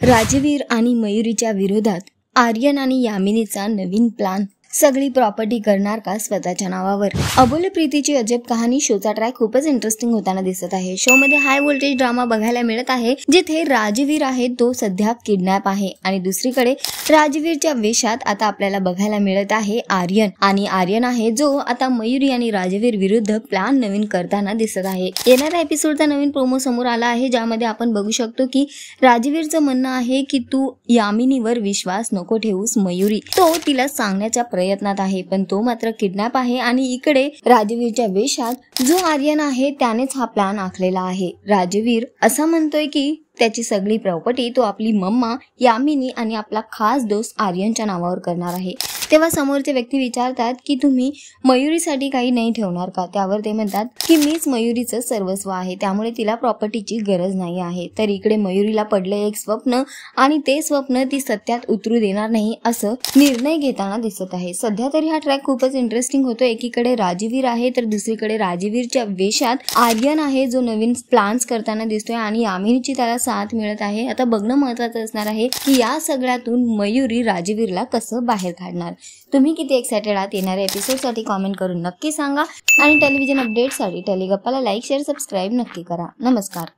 राजवीर आणि मयुरीच्या विरोधात आर्यन आणि यामिनीचा नवीन प्लान। सगळी प्रॉपर्टी करणार का स्वतःच्या नावावर। अबोले प्रीतीची अजब कहाणी शोचा ट्रॅक खूपच इंटरेस्टिंग होताना दिसत आहे। शो मध्ये हाय व्होल्टेज ड्रामा बघायला मिळत आहे, जिथे राजवीर आहे तो सध्या किडनॅप आहे आणि दुसरीकडे राजवीरच्या वेशात आता आपल्याला बघायला मिळत आहे आर्यन। आणि आर्यन आहे जो आता मयुरी आणि राजवीर विरुद्ध प्लान नवीन करताना दिसत आहे। येणाऱ्या एपिसोडचा नवीन प्रोमो समोर आला आहे, ज्यामध्ये आपण बघू शकतो की राजवीरचं म्हणणं आहे की तू यामिनीवर विश्वास नको ठेवूस मयुरी। तो तिला सांगण्याच्या प्रयत्नात आहे, पण तो मात्र किडनॅप आहे। आणि इकडे राजवीरच्या वेशात जो आर्यन आहे त्यानेच हा प्लान आखलेला आहे। राजवीर असा म्हणतोय की त्याची सगळी प्रॉपर्टी तो आपली मम्मा यामिनी आणि आपला खास दोस्त आर्यनच्या नावावर करणार आहे। तेव्हा समोरचे व्यक्ती विचारतात की तुम्ही मयुरीसाठी काही नाही ठेवणार का। त्यावर ते म्हणतात की मीच मयुरीचं सर्वस्व आहे, त्यामुळे तिला प्रॉपर्टीची गरज नाही आहे। तर इकडे मयुरीला पडले एक स्वप्न आणि ते स्वप्न ती सत्यात उतरू देणार नाही असं निर्णय घेताना दिसत आहे। सध्या तरी हा ट्रॅक खूपच इंटरेस्टिंग होतो। एकीकडे राजवीर आहे तर दुसरीकडे राजवीरच्या वेशात आर्यन आहे, जो नवीन प्लान्स करताना दिसतोय आणि यामिनीची त्याला साथ मिळत आहे। आता बघणं महत्त्वाचं असणार आहे की या सगळ्यातून मयुरी राजवीरला कसं बाहेर काढणार। तुम्ही किती एक्साइटेड आहात येणाऱ्या एपिसोडसाठी कमेंट करून नक्की सांगा आणि टेलिव्हिजन अपडेटसाठी टेलिगप्पाला लाईक शेअर सबस्क्राईब नक्की करा। नमस्कार।